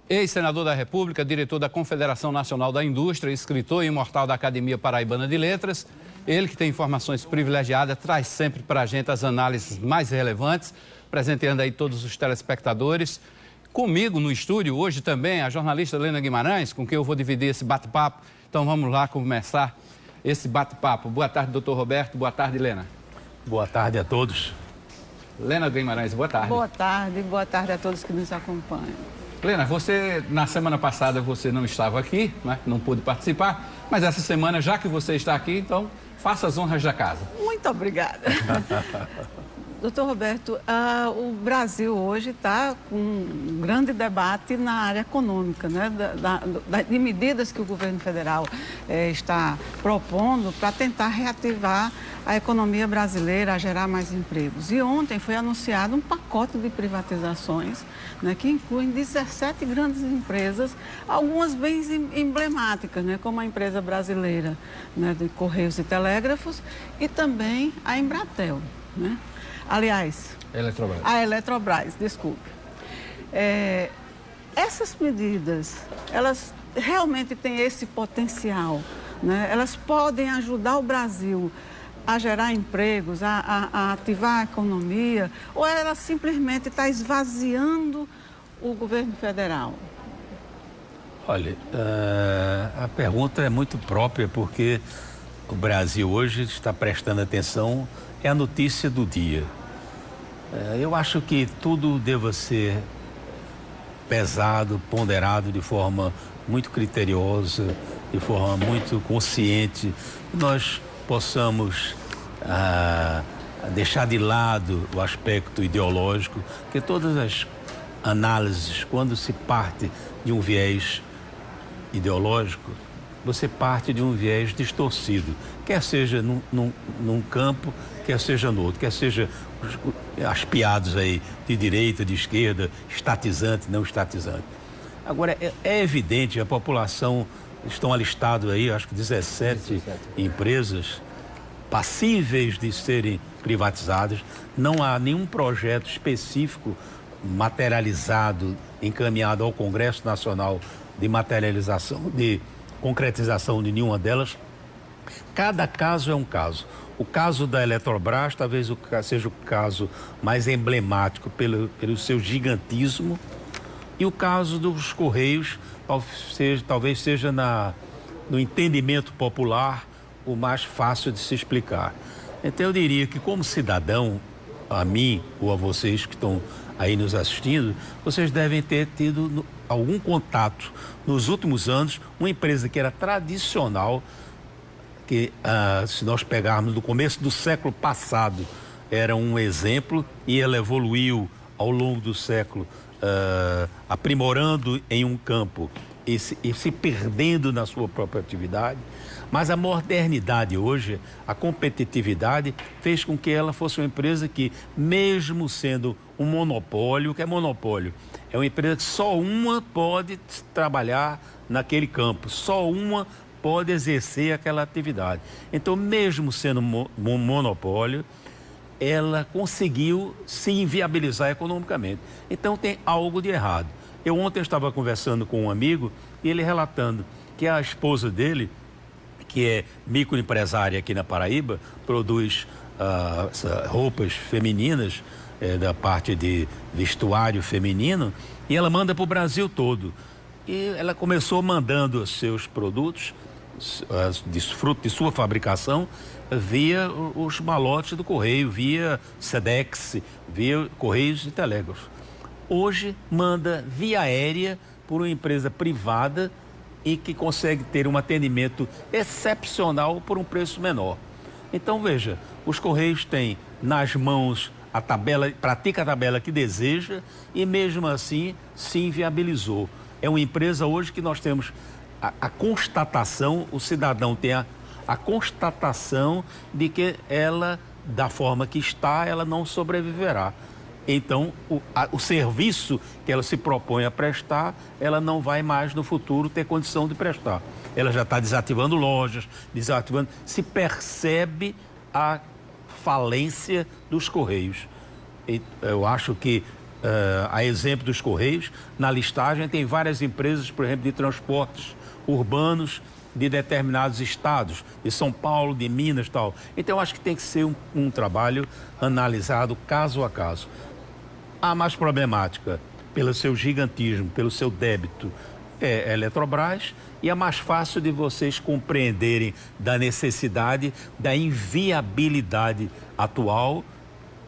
Ex-senador da República, diretor da Confederação Nacional da Indústria, escritor e imortal da Academia Paraibana de Letras. Ele que tem informações privilegiadas, traz sempre para a gente as análises mais relevantes, presenteando aí todos os telespectadores. Comigo no estúdio hoje também a jornalista Lena Guimarães, com quem eu vou dividir esse bate-papo. Então vamos lá começar esse bate-papo. Boa tarde, doutor Roberto. Boa tarde, Lena. Boa tarde a todos. Lena Guimarães, boa tarde. Boa tarde a todos que nos acompanham. Lena, você, na semana passada, você não estava aqui, né? Não pôde participar, mas essa semana, já que você está aqui, então, faça as honras da casa. Muito obrigada. Doutor Roberto, o Brasil hoje está com um grande debate na área econômica, né? De medidas que o governo federal está propondo para tentar reativar a economia brasileira, a gerar mais empregos. E ontem foi anunciado um pacote de privatizações, né, que incluem 17 grandes empresas, algumas bem emblemáticas, né, como a empresa brasileira, né, de Correios e Telégrafos e também a Embratel, né? Aliás, a Eletrobras, desculpe. Essas medidas, elas realmente têm esse potencial, né? Elas podem ajudar o Brasil a gerar empregos, a ativar a economia, ou ela simplesmente está esvaziando o governo federal? Olha, a pergunta é muito própria porque o Brasil hoje está prestando atenção, é a notícia do dia. Eu acho que tudo deva ser pesado, ponderado de forma muito criteriosa, de forma muito consciente, que nós possamos deixar de lado o aspecto ideológico, que todas as análises, quando se parte de um viés ideológico, você parte de um viés distorcido, quer seja num campo, quer seja no outro, quer seja as piadas aí de direita, de esquerda, estatizante, não estatizante. Agora, é evidente, a população, estão alistados aí, acho que 17 empresas passíveis de serem privatizadas. Não há nenhum projeto específico materializado, encaminhado ao Congresso Nacional de materialização, de concretização de nenhuma delas. Cada caso é um caso. O caso da Eletrobras talvez seja o caso mais emblemático pelo seu gigantismo, e o caso dos Correios talvez seja no entendimento popular o mais fácil de se explicar. Então eu diria que, como cidadão, a mim ou a vocês que estão aí nos assistindo, vocês devem ter tido algum contato nos últimos anos, uma empresa que era tradicional, que se nós pegarmos do começo do século passado, era um exemplo e ela evoluiu ao longo do século, aprimorando em um campo e se perdendo na sua própria atividade. Mas a modernidade hoje, a competitividade, fez com que ela fosse uma empresa que, mesmo sendo um monopólio, o que é monopólio? É uma empresa que só uma pode trabalhar naquele campo, só uma pode exercer aquela atividade. Então, mesmo sendo um monopólio, ela conseguiu se inviabilizar economicamente. Então, tem algo de errado. Eu ontem estava conversando com um amigo e ele relatando que a esposa dele, que é microempresária aqui na Paraíba, produz roupas femininas, da parte de vestuário feminino, e ela manda para o Brasil todo. E ela começou mandando os seus produtos, fruto de sua fabricação, via os malotes do Correio, via Sedex, via Correios e Telégrafos. Hoje manda via aérea por uma empresa privada e que consegue ter um atendimento excepcional por um preço menor. Então, veja, os Correios têm nas mãos a tabela, pratica a tabela que deseja e mesmo assim se inviabilizou. É uma empresa hoje que nós temos a constatação, o cidadão tem a constatação de que ela, da forma que está, ela não sobreviverá. Então, o serviço que ela se propõe a prestar, ela não vai mais no futuro ter condição de prestar. Ela já está desativando lojas, se percebe a falência dos Correios. Eu acho que A exemplo dos Correios, na listagem tem várias empresas, por exemplo, de transportes urbanos de determinados estados, de São Paulo, de Minas e tal. Então, eu acho que tem que ser um trabalho analisado caso a caso. A mais problemática, pelo seu gigantismo, pelo seu débito, é a Eletrobras, e é mais fácil de vocês compreenderem da necessidade, da inviabilidade atual,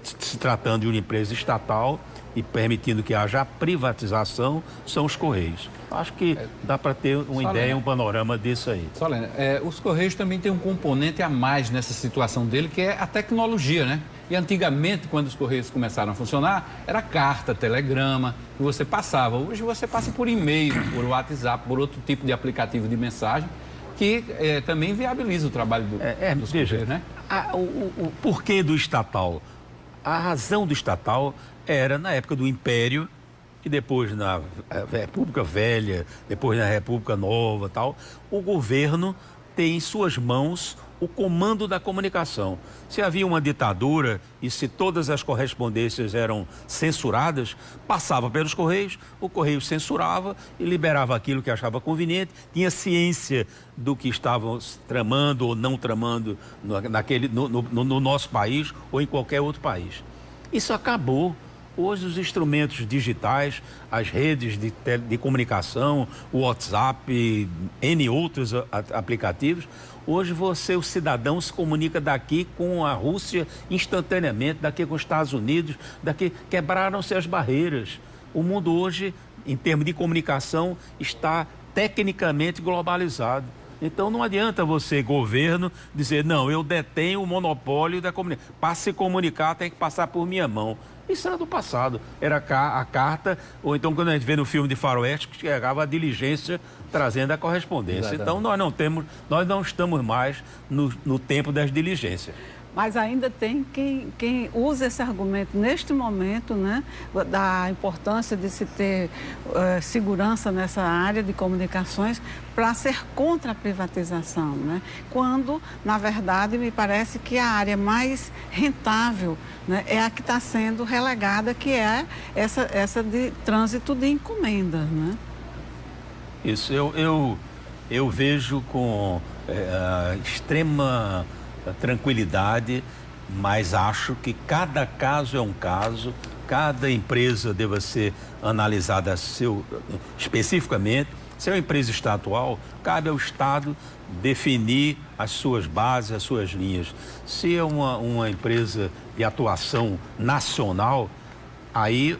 se tratando de uma empresa estatal e permitindo que haja privatização, são os Correios. Acho que dá para ter uma ideia, um panorama disso aí. Solene, os Correios também têm um componente a mais nessa situação dele, que é a tecnologia, né? E antigamente, quando os Correios começaram a funcionar, era carta, telegrama, que você passava. Hoje você passa por e-mail, por WhatsApp, por outro tipo de aplicativo de mensagem, que também viabiliza o trabalho dos Correios, né? O porquê do estatal? A razão do estatal era na época do Império, e depois na República Velha, depois na República Nova, tal, o governo tem em suas mãos o comando da comunicação. Se havia uma ditadura e se todas as correspondências eram censuradas, passava pelos Correios, o Correio censurava e liberava aquilo que achava conveniente, tinha ciência do que estavam tramando ou não tramando no nosso país ou em qualquer outro país. Isso acabou. Hoje os instrumentos digitais, as redes de comunicação, o WhatsApp, N outros aplicativos, hoje o cidadão se comunica daqui com a Rússia instantaneamente, daqui com os Estados Unidos, daqui quebraram-se as barreiras. O mundo hoje, em termos de comunicação, está tecnicamente globalizado. Então não adianta você, governo, dizer, não, eu detenho o monopólio da comunicação. Para se comunicar tem que passar por minha mão. Isso era do passado, era a carta, ou então quando a gente vê no filme de faroeste, que chegava a diligência trazendo a correspondência. Exatamente. Então nós não estamos mais no tempo das diligências. Mas ainda tem quem usa esse argumento neste momento, né, da importância de se ter segurança nessa área de comunicações para ser contra a privatização, né? Quando, na verdade, me parece que a área mais rentável, né, é a que está sendo relegada, que é essa de trânsito de encomendas, né? Isso, eu vejo com extrema tranquilidade, mas acho que cada caso é um caso, cada empresa deva ser analisada especificamente. Se é uma empresa estadual, cabe ao Estado definir as suas bases, as suas linhas. Se é uma empresa de atuação nacional, aí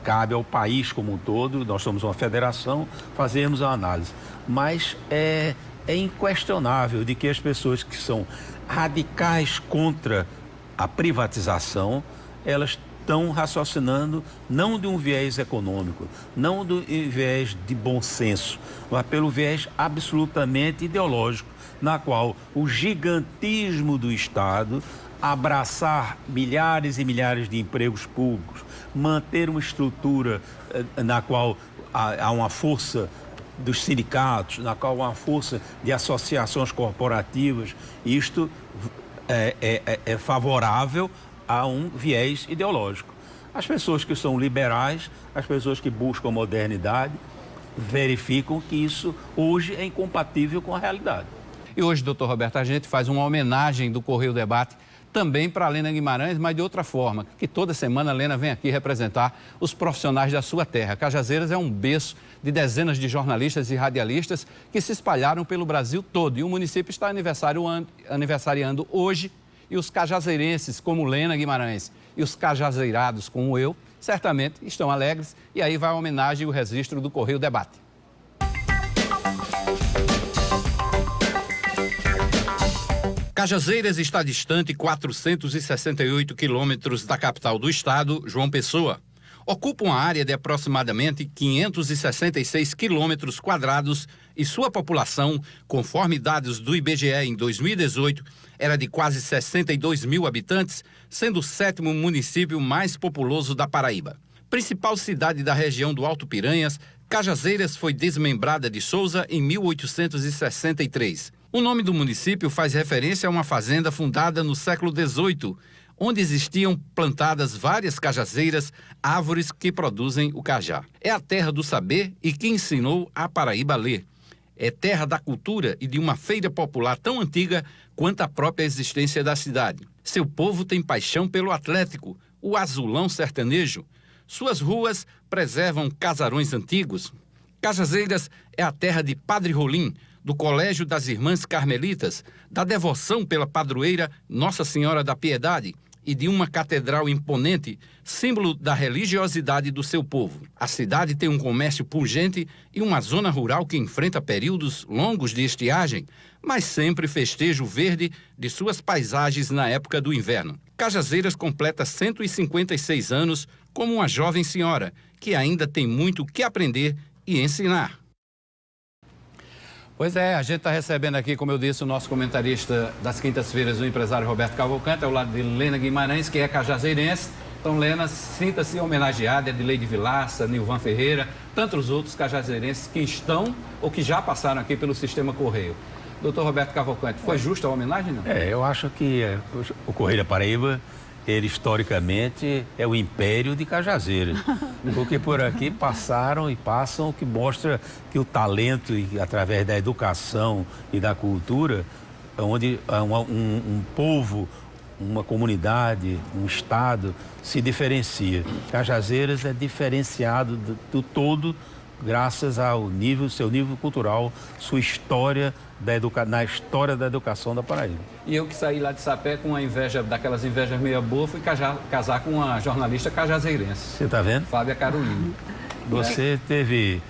cabe ao país como um todo, nós somos uma federação, fazermos a análise. Mas é inquestionável de que as pessoas que são radicais contra a privatização, elas estão raciocinando não de um viés econômico, não do viés de bom senso, mas pelo viés absolutamente ideológico, na qual o gigantismo do Estado, abraçar milhares e milhares de empregos públicos, manter uma estrutura na qual há uma força dos sindicatos, na qual há uma força de associações corporativas, isto é favorável a um viés ideológico. As pessoas que são liberais, as pessoas que buscam modernidade, verificam que isso hoje é incompatível com a realidade. E hoje, doutor Roberto, a gente faz uma homenagem do Correio Debate também para a Lena Guimarães, mas de outra forma, que toda semana a Lena vem aqui representar os profissionais da sua terra. Cajazeiras é um berço de dezenas de jornalistas e radialistas que se espalharam pelo Brasil todo. E o município está aniversariando hoje, e os cajazeirenses, como Lena Guimarães, e os cajazeirados, como eu, certamente estão alegres. E aí vai a homenagem e o registro do Correio Debate. Cajazeiras está distante 468 quilômetros da capital do estado, João Pessoa. Ocupa uma área de aproximadamente 566 quilômetros quadrados e sua população, conforme dados do IBGE em 2018, era de quase 62 mil habitantes, sendo o 7º município mais populoso da Paraíba. Principal cidade da região do Alto Piranhas, Cajazeiras foi desmembrada de Sousa em 1863. O nome do município faz referência a uma fazenda fundada no século XVIII, onde existiam plantadas várias cajazeiras, árvores que produzem o cajá. É a terra do saber e que ensinou a Paraíba a ler. É terra da cultura e de uma feira popular tão antiga quanto a própria existência da cidade. Seu povo tem paixão pelo Atlético, o azulão sertanejo. Suas ruas preservam casarões antigos. Cajazeiras é a terra de Padre Rolim, do Colégio das Irmãs Carmelitas, da devoção pela padroeira Nossa Senhora da Piedade e de uma catedral imponente, símbolo da religiosidade do seu povo. A cidade tem um comércio pungente e uma zona rural que enfrenta períodos longos de estiagem, mas sempre festeja o verde de suas paisagens na época do inverno. Cajazeiras completa 156 anos como uma jovem senhora, que ainda tem muito que aprender e ensinar. Pois é, a gente está recebendo aqui, como eu disse, o nosso comentarista das quintas-feiras, o empresário Roberto Cavalcante, ao lado de Lena Guimarães, que é cajazeirense. Então, Lena, sinta-se homenageada, Edileide Vilaça, Nilvan Ferreira, tantos outros cajazeirenses que estão ou que já passaram aqui pelo Sistema Correio. Doutor Roberto Cavalcante, foi justa a homenagem, não? Eu acho que o Correio da Paraíba, ele historicamente é o império de Cajazeiras, porque por aqui passaram e passam, o que mostra que o talento, e através da educação e da cultura, onde um povo, uma comunidade, um estado se diferencia. Cajazeiras é diferenciado do todo graças ao seu nível cultural, sua história na história da educação da Paraíba. E eu que saí lá de Sapé com uma inveja, daquelas invejas meia boa, fui casar com uma jornalista cajazeirense. Você está vendo? Fábia Carolina. Você teve,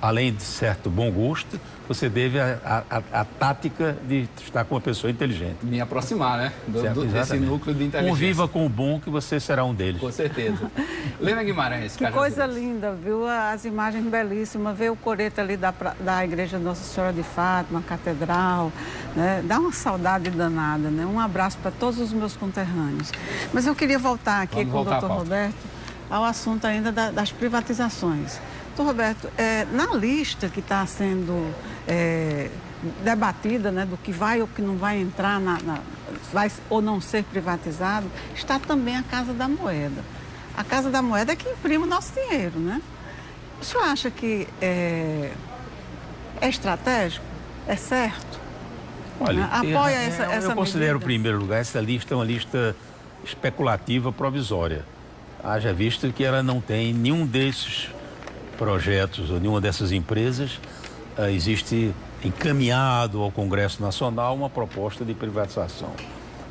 além de certo bom gosto, você teve a tática de estar com uma pessoa inteligente. Me aproximar, né? Desse núcleo de inteligência. Conviva com o bom, que você será um deles. Com certeza. Lena Guimarães. Que coisa linda, viu? As imagens belíssimas. Ver o coreto ali da igreja Nossa Senhora de Fátima, a catedral, né? Dá uma saudade danada, né? Um abraço para todos os meus conterrâneos. Mas eu queria voltar aqui com o doutor Roberto ao assunto ainda das privatizações. Doutor Roberto, na lista que está sendo debatida, né, do que vai ou que não vai entrar, vai ou não ser privatizado, está também a Casa da Moeda. A Casa da Moeda é que imprime o nosso dinheiro, né? O senhor acha que é estratégico? É certo? Olha, apoia essa medida? Eu considero, em primeiro lugar, essa lista uma lista especulativa provisória. Haja visto que ela não tem nenhum desses projetos ou nenhuma dessas empresas existe encaminhado ao Congresso Nacional uma proposta de privatização.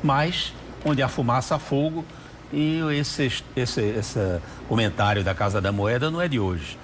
Mas, onde há fumaça, há fogo, e esse comentário da Casa da Moeda não é de hoje.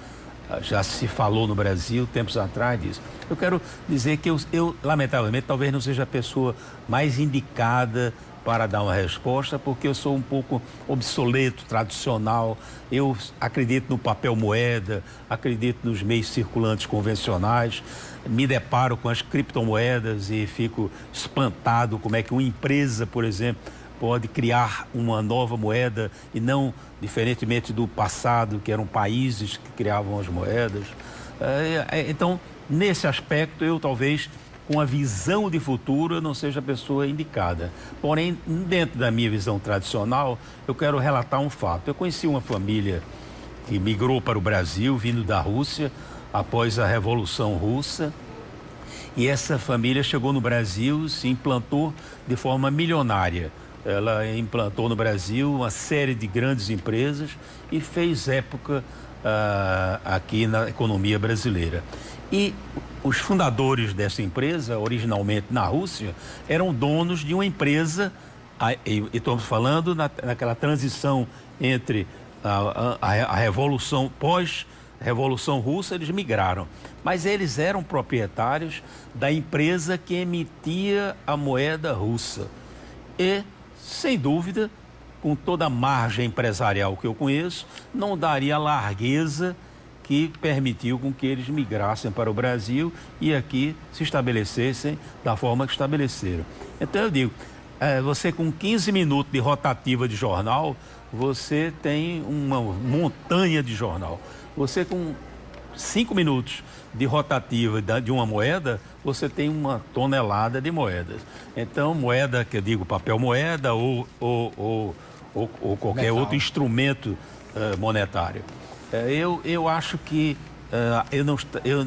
Já se falou no Brasil tempos atrás disso. Eu quero dizer que eu lamentavelmente, talvez não seja a pessoa mais indicada para dar uma resposta, porque eu sou um pouco obsoleto, tradicional. Eu acredito no papel moeda, acredito nos meios circulantes convencionais, me deparo com as criptomoedas e fico espantado como é que uma empresa, por exemplo, pode criar uma nova moeda e não, diferentemente do passado, que eram países que criavam as moedas. Então, nesse aspecto, eu talvez, com a visão de futuro, eu não seja a pessoa indicada. Porém, dentro da minha visão tradicional, eu quero relatar um fato. Eu conheci uma família que migrou para o Brasil, vindo da Rússia, após a Revolução Russa. E essa família chegou no Brasil, se implantou de forma milionária. Ela implantou no Brasil uma série de grandes empresas e fez época aqui na economia brasileira. E os fundadores dessa empresa, originalmente na Rússia, eram donos de uma empresa, e estamos falando naquela transição entre a Revolução, pós-Revolução Russa, eles migraram. Mas eles eram proprietários da empresa que emitia a moeda russa. E, sem dúvida, com toda a margem empresarial que eu conheço, não daria a largueza que permitiu com que eles migrassem para o Brasil e aqui se estabelecessem da forma que estabeleceram. Então eu digo, você com 15 minutos de rotativa de jornal, você tem uma montanha de jornal. Você com 5 minutos de rotativa de uma moeda, você tem 1 tonelada de moedas. Então, moeda, que eu digo papel moeda ou qualquer Metal. outro instrumento monetário. Eu acho que eu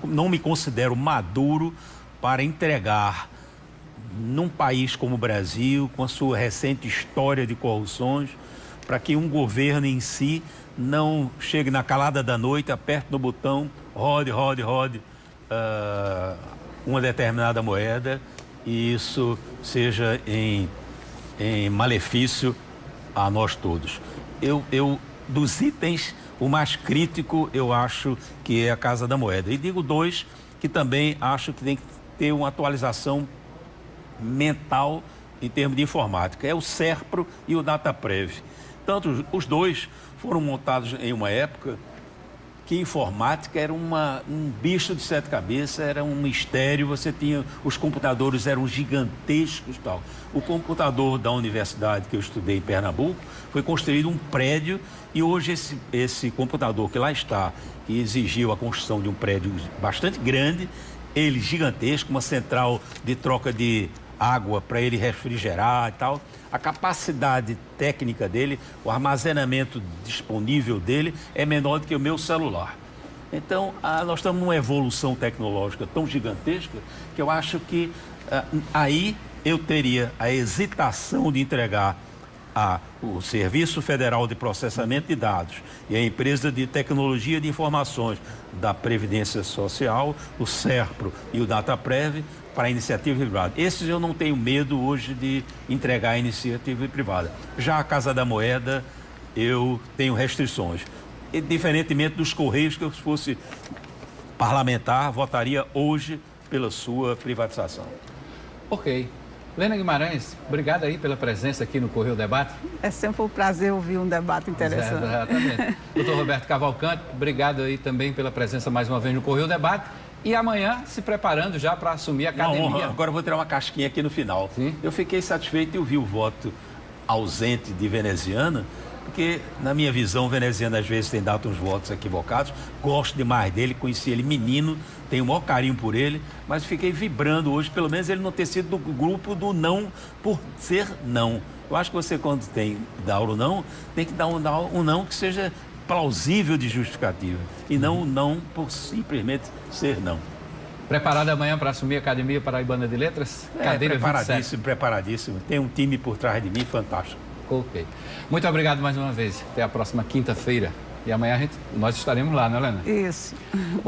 não me considero maduro para entregar num país como o Brasil, com a sua recente história de corrupções, para que um governo em si não chegue na calada da noite, aperte no botão, rode uma determinada moeda e isso seja em malefício a nós todos. Dos itens, o mais crítico eu acho que é a Casa da Moeda. E digo 2, que também acho que tem que ter uma atualização mental em termos de informática. É o SERPRO e o DataPrev. Tanto os 2 foram montados em uma época que informática era um bicho de 7 cabeças, era um mistério, os computadores eram gigantescos e tal. O computador da universidade que eu estudei em Pernambuco foi construído um prédio e hoje esse computador que lá está, que exigiu a construção de um prédio bastante grande, ele gigantesco, uma central de troca de água para ele refrigerar e tal. A capacidade técnica dele, o armazenamento disponível dele é menor do que o meu celular. Então, nós estamos numa evolução tecnológica tão gigantesca que eu acho que aí eu teria a hesitação de entregar o Serviço Federal de Processamento de Dados e a Empresa de Tecnologia de Informações da Previdência Social, o SERPRO e o DataPrev, para a iniciativa privada. Esses eu não tenho medo hoje de entregar a iniciativa privada. Já a Casa da Moeda, eu tenho restrições. E, diferentemente dos Correios, que eu, se fosse parlamentar, votaria hoje pela sua privatização. Ok. Lena Guimarães, obrigado aí pela presença aqui no Correio Debate. É sempre um prazer ouvir um debate interessante. Exatamente. Doutor Roberto Cavalcante, obrigado aí também pela presença mais uma vez no Correio Debate. E amanhã, se preparando já para assumir a academia. Agora eu vou tirar uma casquinha aqui no final. Sim. Eu fiquei satisfeito em ouvir o voto ausente de Veneziana, porque, na minha visão, o Veneziano às vezes tem dado uns votos equivocados. Gosto demais dele, conheci ele menino, tenho o maior carinho por ele, mas fiquei vibrando hoje, pelo menos ele não ter sido do grupo do não por ser não. Eu acho que você, quando dá o não, tem que dar um não que seja plausível de justificativa e não não por simplesmente ser não. Preparado amanhã para assumir a Academia Paraibana de Letras? Cadeira Preparadíssimo, 27. preparadíssimo. Tem um time por trás de mim fantástico. Ok. Muito obrigado mais uma vez. Até a próxima quinta-feira. E amanhã nós estaremos lá, né, Helena? Isso. Bom,